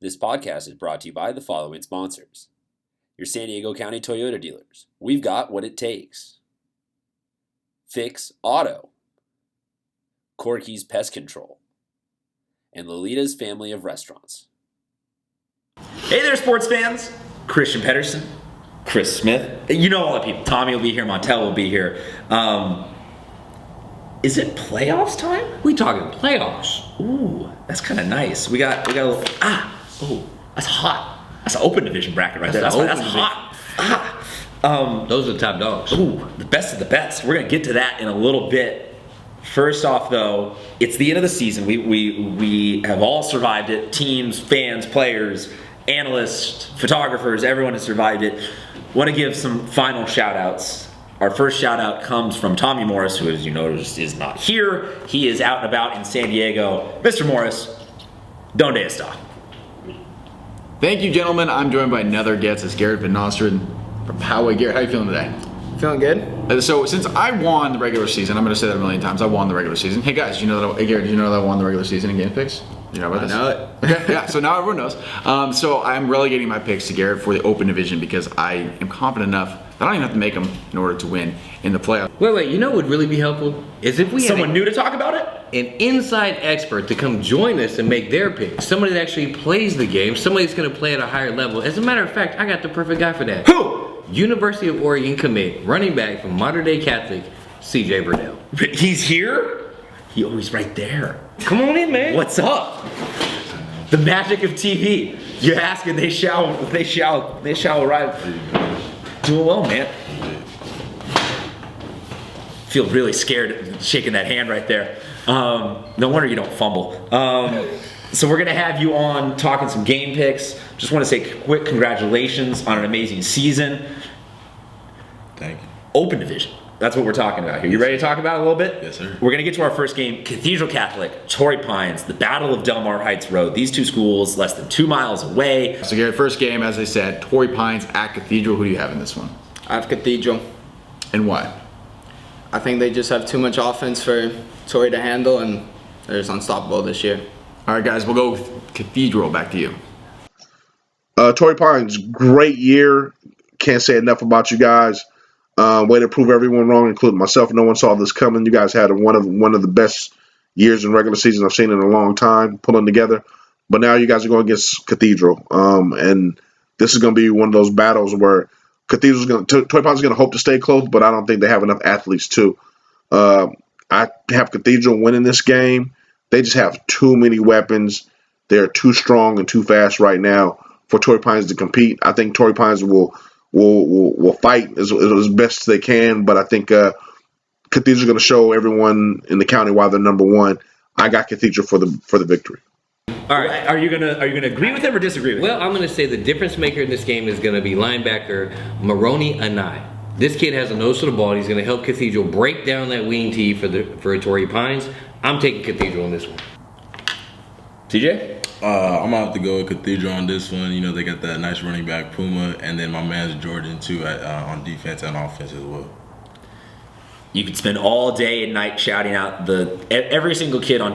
This podcast is brought to you by the following sponsors. Your San Diego County Toyota dealers. We've got what it takes. Fix Auto. Corky's Pest Control. And Lolita's Family of Restaurants. Hey there, sports fans. Christian Pedersen, Chris Smith. You know all the people. Tommy will be here. Montel will be here. Is it playoffs time? We talking playoffs. Ooh, that's kind of nice. We got a little. Oh, that's hot. That's an open division bracket right there. That's hot. Those are the top dogs. Ooh, the best of the best. We're gonna get to that in a little bit. First off, though, it's the end of the season. We have all survived it. Teams, fans, players, analysts, photographers. Everyone has survived it. Want to give some final shout outs. Our first shout out comes from Tommy Morris, who, as you noticed, is not here. He is out and about in San Diego. Mr. Morris, donde está? Thank you, gentlemen. I'm joined by another guest. It's Garrett Van Nostrand from Poway. Garrett, how you feeling today? Feeling good. So since I won the regular season, I'm going to say that a million times. I won the regular season. Hey guys, hey Garrett, did you know that I won the regular season in game picks? You know about this? I know it. Okay, yeah. So now everyone knows. So I'm relegating my picks to Garrett for the open division because I am confident enough that I don't even have to make them in order to win in the playoffs. Wait, you know what would really be helpful? Is if we had Someone new to talk about it? an inside expert to come join us and make their picks. Somebody that actually plays the game, somebody that's going to play at a higher level. As a matter of fact, I got the perfect guy for that. Who? University of Oregon commit, running back from Modern Day Catholic, CJ Burdell. He's here? He's right there. Come on in, man. What's up? The magic of TV. You ask and they shall arrive. Doing well, man. Feel really scared shaking that hand right there. No wonder you don't fumble. So we're gonna have you on talking some game picks. Just want to say quick congratulations on an amazing season. Thank you. Open division. That's what we're talking about here. You ready to talk about it a little bit? Yes, sir. We're going to get to our first game. Cathedral Catholic, Torrey Pines, the Battle of Del Mar Heights Road. These two schools less than 2 miles away. So Garrett, first game, as I said, Torrey Pines at Cathedral. Who do you have in this one? I have Cathedral. And why? I think they just have too much offense for Torrey to handle, and they're just unstoppable this year. All right, guys, we'll go with Cathedral. Back to you. Torrey Pines, great year. Can't say enough about you guys. Way to prove everyone wrong, including myself. No one saw this coming. You guys had one of the best years in regular season I've seen in a long time, pulling together. But now you guys are going against Cathedral, and this is going to be one of those battles where Torrey Pines is going to hope to stay close, but I don't think they have enough athletes to. I have Cathedral winning this game. They just have too many weapons. They're too strong and too fast right now for Torrey Pines to compete. I think Torrey Pines will fight as best they can, but I think Cathedral's going to show everyone in the county why they're number one. I got Cathedral for the victory. All right, are you gonna agree with him or disagree with him? Well, I'm going to say the difference maker in this game is going to be linebacker Maroney Anai. This kid has a nose for the ball. He's going to help Cathedral break down that wing tee for Torrey Pines. I'm taking Cathedral in this one. TJ? I'm gonna have to go with Cathedral on this one. You know, they got that nice running back Puma, and then my man's Jordan too on defense and offense as well. You could spend all day and night shouting out every single kid on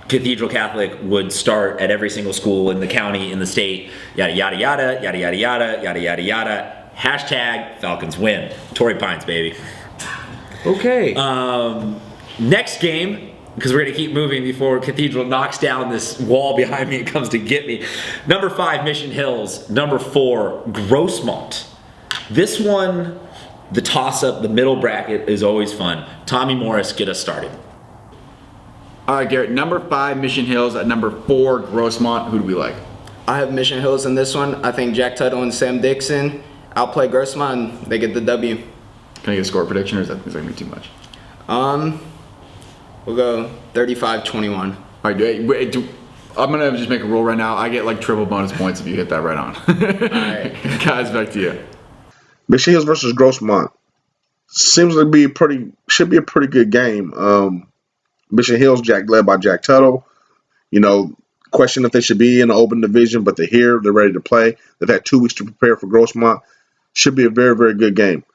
Cathedral Catholic would start at every single school in the county, in the state. Yada yada yada yada yada yada yada yada yada. Hashtag Falcons win. Torrey Pines, baby. Okay. Next game, because we're going to keep moving before Cathedral knocks down this wall behind me and comes to get me. Number 5, Mission Hills. Number 4, Grossmont. This one, the toss-up, the middle bracket is always fun. Tommy Morris, get us started. All right, Garrett, number 5, Mission Hills. At number 4, Grossmont. Who do we like? I have Mission Hills in this one. I think Jack Tuttle and Sam Dixon outplay Grossmont, and they get the W. Can I get a score prediction, or is that going to be too much? We'll go 35-21. All right, I'm going to just make a rule right now. I get like triple bonus points if you hit that right on. All right. Guys, back to you. Mission Hills versus Grossmont seems to should be a pretty good game. Mission Hills, led by Jack Tuttle. You know, question if they should be in the open division, but they're here. They're ready to play. They've had 2 weeks to prepare for Grossmont. Should be a very, very good game.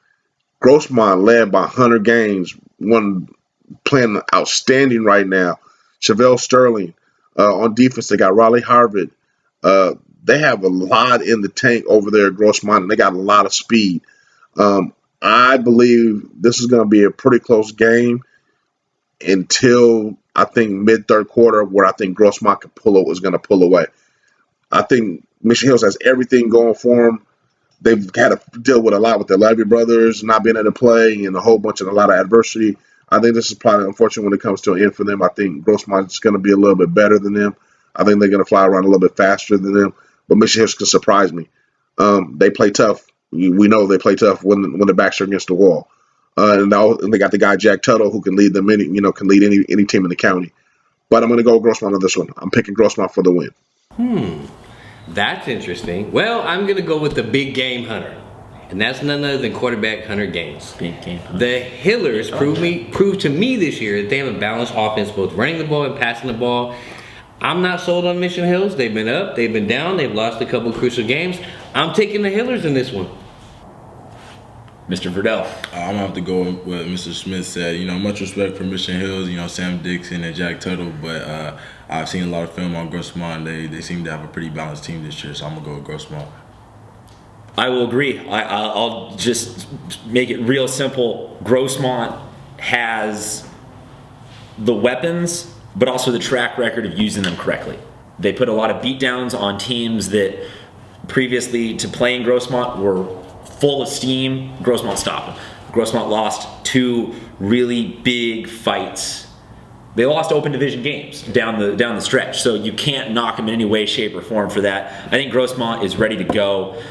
Grossmont, led by Hunter Gaines, playing outstanding right now. Chevelle Sterling on defense. They got Raleigh Harvard, They have a lot in the tank over there at Grossmont, and they got a lot of speed. I believe this is going to be a pretty close game until I think mid third quarter, where I think Grossmont is going to pull away. I think Mission Hills has everything going for them. They've had to deal with a lot with their Levy brothers not being able to play and a lot of adversity. I think this is probably unfortunate when it comes to an end for them. I think Grossmont is going to be a little bit better than them. I think they're going to fly around a little bit faster than them. But Mission Hills can surprise me. They play tough. We know they play tough when the backs are against the wall. And they got the guy Jack Tuttle who can lead them can lead any team in the county. But I'm going to go Grossmont on this one. I'm picking Grossmont for the win. That's interesting. Well, I'm going to go with the big game hunter. And that's none other than quarterback Hunter Gaines. Big game. The Hillers proved to me this year that they have a balanced offense, both running the ball and passing the ball. I'm not sold on Mission Hills. They've been up, they've been down, they've lost a couple crucial games. I'm taking the Hillers in this one. Mr. Verdell. I'm gonna have to go with what Mr. Smith said. Much respect for Mission Hills. Sam Dixon and Jack Tuttle, but I've seen a lot of film on Grossmont. They seem to have a pretty balanced team this year, so I'm gonna go with Grossmont. I will agree. I'll just make it real simple. Grossmont has the weapons, but also the track record of using them correctly. They put a lot of beatdowns on teams that previously to playing Grossmont were full of steam. Grossmont stopped them. Grossmont lost 2 really big fights. They lost open division games down the stretch, so you can't knock them in any way, shape, or form for that. I think Grossmont is ready to go.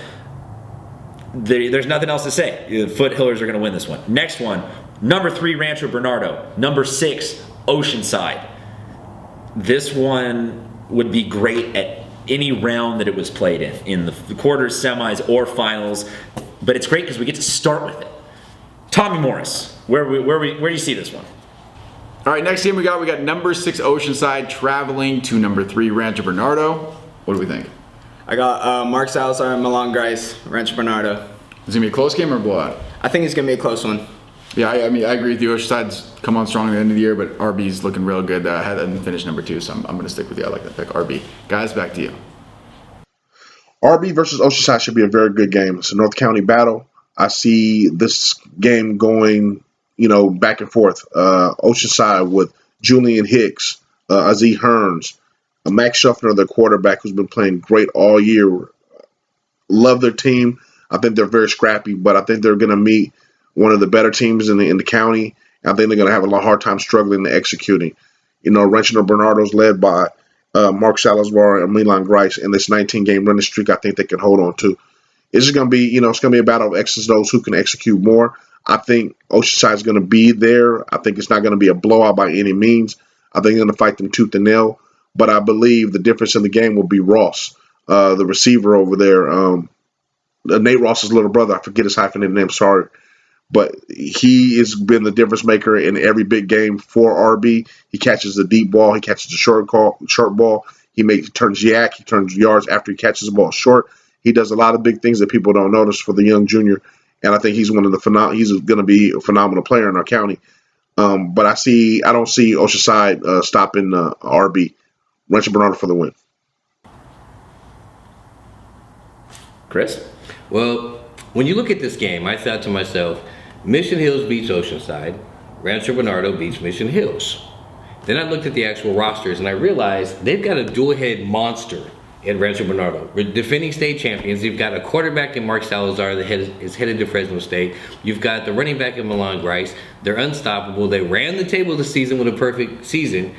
There's nothing else to say. The Foothillers are going to win this one. Next one, number 3, Rancho Bernardo. Number 6, Oceanside. This one would be great at any round that it was played in the quarters, semis, or finals. But it's great because we get to start with it. Tommy Morris, where do you see this one? All right, next game we got number 6 Oceanside traveling to number 3 Rancho Bernardo. What do we think? I got Mark Salazar and Milan Grice, Rancho Bernardo. Is it gonna be a close game or a blowout? I think it's going to be a close one. Yeah, I mean, I agree with you. Oceanside's come on strong at the end of the year, but RB's looking real good. I had them finish number 2, so I'm going to stick with you. I like that pick, RB. Guys, back to you. RB versus Oceanside should be a very good game. It's a North County battle. I see this game going, back and forth. Oceanside with Julian Hicks, Aziz Hearns, Max Schuffner, their quarterback, who's been playing great all year. Love their team. I think they're very scrappy, but I think they're going to meet one of the better teams in the county. I think they're going to have a hard time struggling to executing. Rancho Bernardo's led by Mark Salazar and Milan Grice in this 19-game running streak. I think they can hold on to. It's just going to be, it's going to be a battle of X's and O's who can execute more. I think Oceanside is going to be there. I think it's not going to be a blowout by any means. I think they're going to fight them tooth and nail. But I believe the difference in the game will be Ross, the receiver over there. Nate Ross's little brother. I forget his hyphenated name. Sorry. But he has been the difference maker in every big game for RB. He catches the deep ball. He catches the short ball. He turns yak. He turns yards after he catches the ball short. He does a lot of big things that people don't notice for the young junior. And I think he's one of the he's going to be a phenomenal player in our county. But I don't see Oceanside stopping RB. Rancho Bernardo for the win. Chris? Well, when you look at this game, I thought to myself, Mission Hills beats Oceanside, Rancho Bernardo beats Mission Hills. Then I looked at the actual rosters and I realized they've got a dual-head monster at Rancho Bernardo. We're defending state champions. You've got a quarterback in Mark Salazar that is headed to Fresno State. You've got the running back in Milan Grice. They're unstoppable. They ran the table this season with a perfect season.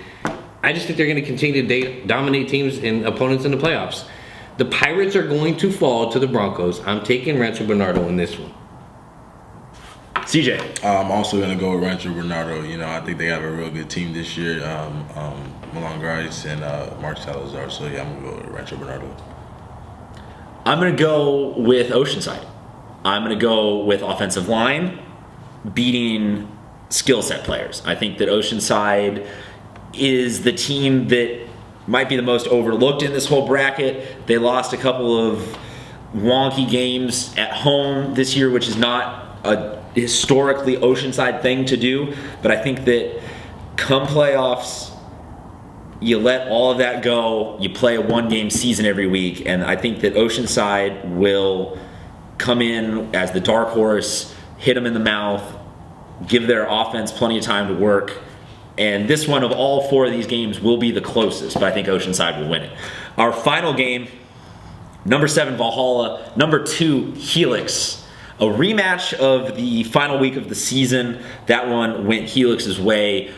I just think they're going to continue to dominate teams and opponents in the playoffs. The Pirates are going to fall to the Broncos. I'm taking Rancho Bernardo in this one. CJ? I'm also going to go with Rancho Bernardo. I think they have a real good team this year. Milan Grice and Mark Salazar. So, yeah, I'm going to go with Rancho Bernardo. I'm going to go with Oceanside. I'm going to go with offensive line beating skill set players. I think that Oceanside is the team that might be the most overlooked in this whole bracket. They lost a couple of wonky games at home this year, which is not a historically Oceanside thing to do. But I think that come playoffs, you let all of that go. You play a one-game season every week, and I think that Oceanside will come in as the dark horse, hit them in the mouth, give their offense plenty of time to work. And this one of all 4 of these games will be the closest, but I think Oceanside will win it. Our final game, number 7 Valhalla, number 2 Helix. A rematch of the final week of the season. That one went Helix's way.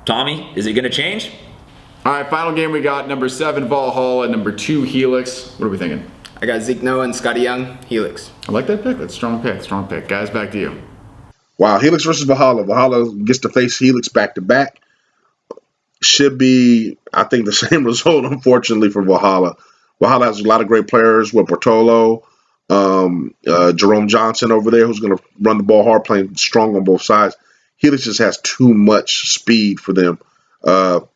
Tommy, is it going to change? All right, final game we got number 7 Valhalla, number 2 Helix. What are we thinking? I got Zeke Noah and Scotty Young, Helix. I like that pick. That's a strong pick. Strong pick. Guys, back to you. Wow, Helix versus Valhalla. Valhalla gets to face Helix back to back. Should be, I think, the same result, unfortunately, for Valhalla. Valhalla has a lot of great players with Bertolo, Jerome Johnson over there, who's going to run the ball hard, playing strong on both sides. Helix just has too much speed for them.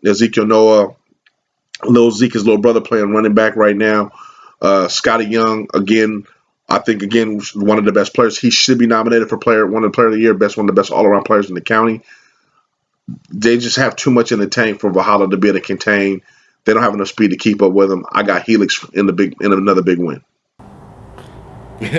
Ezekiel Noah, Zeke's little brother, playing running back right now. Scotty Young, again, I think, one of the best players. He should be nominated for one of the player of the year, one of the best all-around players in the county. They just have too much in the tank for Valhalla to be able to contain. They don't have enough speed to keep up with them. I got Helix in another big win.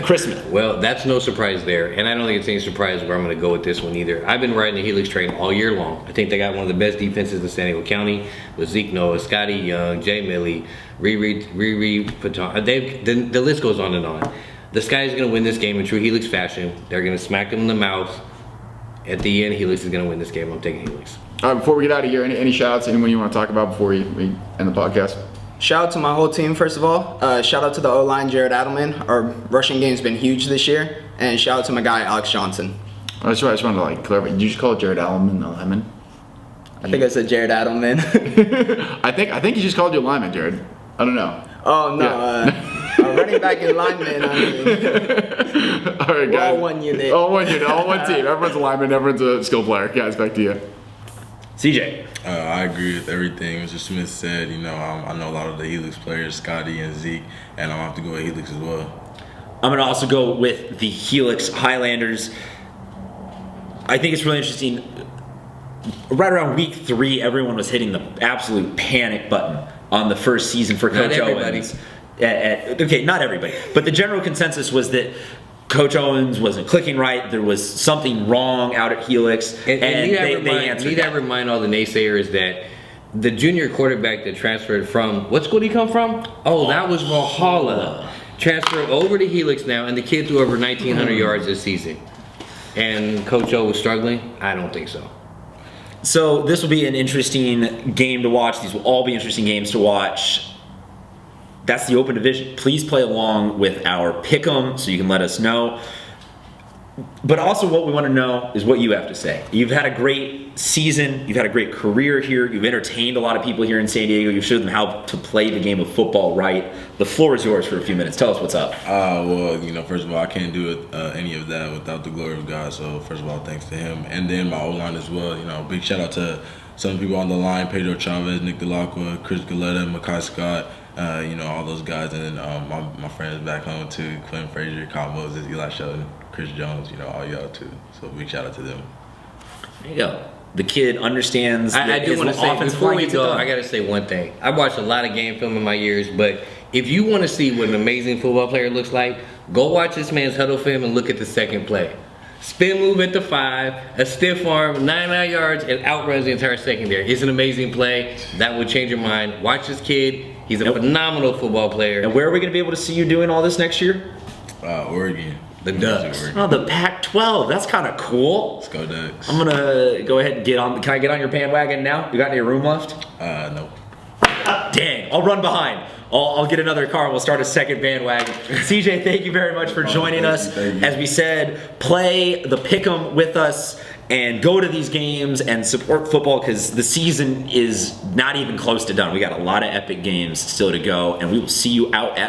Chris Smith. Well, that's no surprise there, and I don't think it's any surprise where I'm going to go with this one either. I've been riding the Helix train all year long. I think they got one of the best defenses in San Diego County with Zeke Noah, Scotty Young, Jay Millie, Riri Patton. The list goes on and on. The Sky is going to win this game in true Helix fashion. They're going to smack them in the mouth. At the end, Helix is going to win this game. I'm taking Helix. All right, before we get out of here, any shout-outs, anyone you want to talk about before we end the podcast? Shout out to my whole team, first of all. Shout out to the O-line, Jared Adelman. Our rushing game's been huge this year. And shout out to my guy, Alex Johnson. I just wanted to clarify. Did you just call it Jared Adelman the lineman? I think I said Jared Adelman. I think he just called you a lineman, Jared. I don't know. Oh, no. Yeah. Running back and lineman, I mean. All right, guys. All one unit. All one unit, all one team. Everyone's a lineman, everyone's a skill player. Guys, back to you. CJ. I agree with everything Mr. Smith said. I know a lot of the Helix players, Scotty and Zeke, and I'm going to have to go with Helix as well. I'm going to also go with the Helix Highlanders. I think it's really interesting. Right around week 3, everyone was hitting the absolute panic button on the first season for Coach Owens. Okay, not everybody. But the general consensus was that Coach Owens wasn't clicking right. There was something wrong out at Helix, and they answered Need I remind all the naysayers that the junior quarterback that transferred from, what school did he come from? Oh, that was Valhalla. Transferred over to Helix now, and the kid threw over 1,900 yards this season. And Coach O was struggling? I don't think so. So this will be an interesting game to watch. These will all be interesting games to watch. That's the open division. Please play along with our pick'em so you can let us know. But also what we want to know is what you have to say. You've had a great season. You've had a great career here. You've entertained a lot of people here in San Diego. You've showed them how to play the game of football right. The floor is yours for a few minutes. Tell us what's up. Well, first of all, I can't do any of that without the glory of God. So first of all, thanks to him. And then my O-line as well. Big shout out to some people on the line, Pedro Chavez, Nick DeLacqua, Chris Galetta, Makai Scott. All those guys, and then my friends back home too, Quinn Frazier, Kyle Moses, Eli Sheldon, Chris Jones, all y'all too. So big shout out to them. There you go. The kid understands. I do want to say, before we go, I got to say one thing. I watched a lot of game film in my years, but if you want to see what an amazing football player looks like, go watch this man's huddle film and look at the second play. Spin move at the 5, a stiff arm, 99 yards, and outruns the entire secondary. It's an amazing play. That would change your mind. Watch this kid. He's a phenomenal football player. And where are we going to be able to see you doing all this next year? Oregon. The Ducks. Oh, the Pac-12. That's kind of cool. Let's go Ducks. I'm going to go ahead and get on. Can I get on your bandwagon now? You got any room left? No. Dang. I'll run behind. I'll get another car and we'll start a second bandwagon. CJ, thank you very much for joining us. Thank you. As we said, play the pick'em with us and go to these games and support football because the season is not even close to done. We got a lot of epic games still to go, and we will see you out at